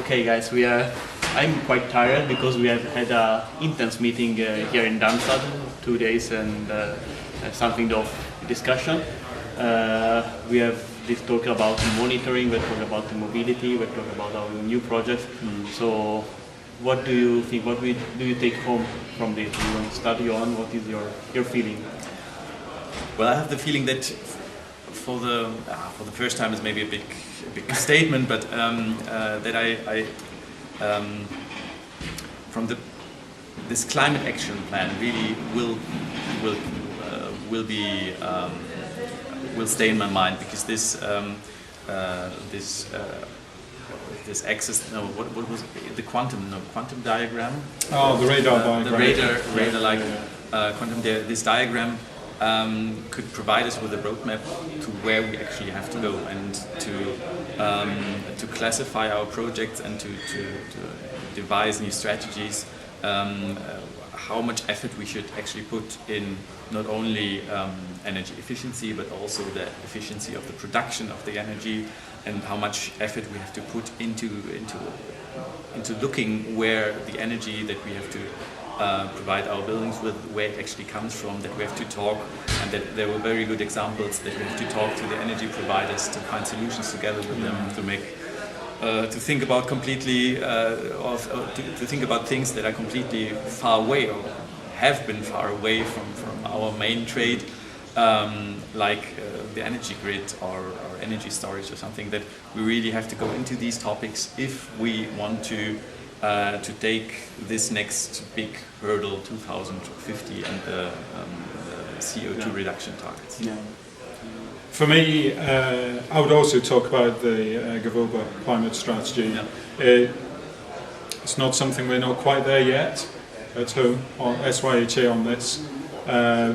Okay, guys, I'm quite tired because we have had an intense meeting here in Darmstadt, 2 days and something of discussion. We have this talk about monitoring, we talk about the mobility, we talk about our new projects. So, what do you think? What do you take home from this? Do you want to start, Johann? What is your feeling? Well, I have the feeling that for the first time is maybe a big statement, but that I from this climate action plan really will stay in my mind, because this axis, no, what was it? The quantum diagram. Oh, the radar diagram. The radar quantum. This diagram could provide us with a roadmap to where we actually have to go, and to classify our projects and to devise new strategies. How much effort we should actually put in not only energy efficiency, but also the efficiency of the production of the energy, and how much effort we have to put into looking where the energy that we have to provide our buildings with, where it actually comes from, that we have to talk, and that there were very good examples that we have to talk to the energy providers to find solutions together with them to make to think about completely to think about things that are completely far away or have been far away from our main trade, like the energy grid or energy storage or something. That we really have to go into these topics if we want to take this next big hurdle, 2050, and the CO2 reduction targets. Yeah. For me, I would also talk about the Gewölbe climate strategy. Yeah. It's not something we're not quite there yet at home on SYHA on this.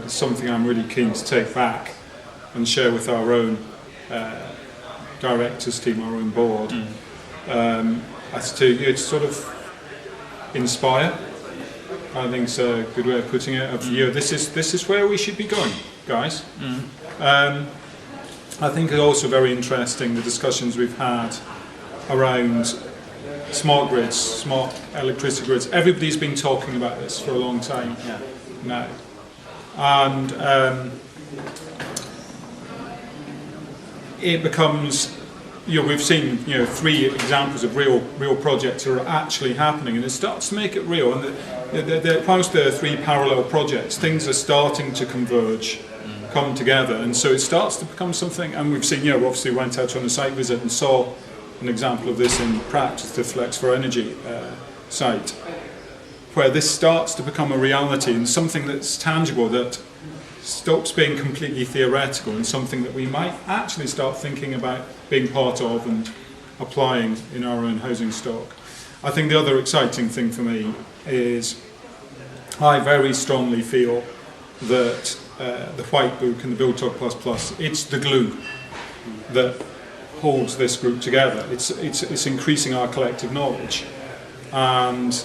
Something I'm really keen to take back and share with our directors team, our own board. As to sort of inspire. I think it's a good way of putting it. This is where we should be going, guys. I think it's also very interesting the discussions we've had around smart grids, smart electricity grids. Everybody's been talking about this for a long time now, and it becomes. We've seen 3 examples of real projects that are actually happening, and it starts to make it real. And whilst there are 3 parallel projects, things are starting to converge, come together, and so it starts to become something. And we've seen, obviously, went out on a site visit and saw an example of this in practice, the Flex for Energy site, where this starts to become a reality and something that's tangible, that stops being completely theoretical, and something that we might actually start thinking about being part of and applying in our own housing stock. I think the other exciting thing for me is I very strongly feel that the White Book and the Build Talk ++, it's the glue that holds this group together. It's increasing our collective knowledge, and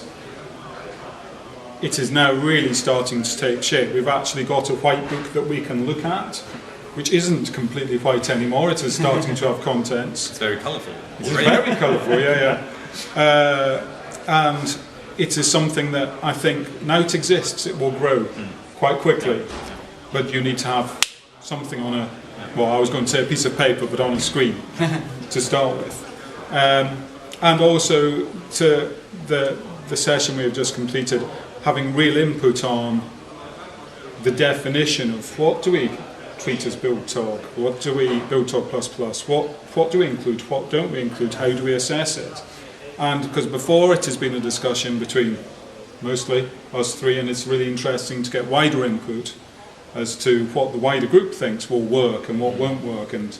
it is now really starting to take shape. We've actually got a white book that we can look at, which isn't completely white anymore. It is starting to have contents. It's very colourful. It's very colourful, yeah. And it is something that I think, now it exists, it will grow quite quickly. But you need to have something on I was going to say a piece of paper, but on a screen to start with. And also to the session we have just completed, having real input on the definition of what do we treat as Build Talk, what do we Build Talk ++, what do we include, what don't we include, how do we assess it? And because before it has been a discussion between mostly us 3, and it's really interesting to get wider input as to what the wider group thinks will work and what won't work, and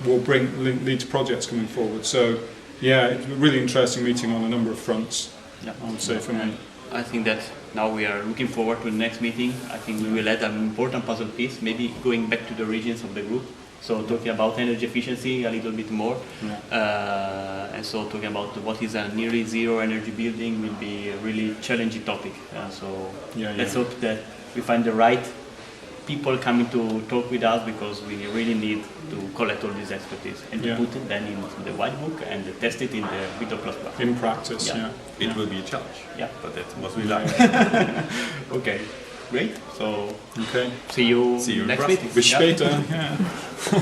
will lead to projects coming forward. So it's a really interesting meeting on a number of fronts, I would say, for me. I think that now we are looking forward to the next meeting. I think we will add an important puzzle piece, maybe going back to the regions of the group. So talking about energy efficiency a little bit more. And so talking about what is a nearly zero energy building will be a really challenging topic. Let's hope that we find the right people coming to talk with us because we really need to collect all this expertise and to put it then in the white book and test it in the Vito++. In practice, It will be a challenge. Yeah. But that's what we like. Okay, great. So Okay. see you See you in next Brussels. meeting. Bis später. Yeah.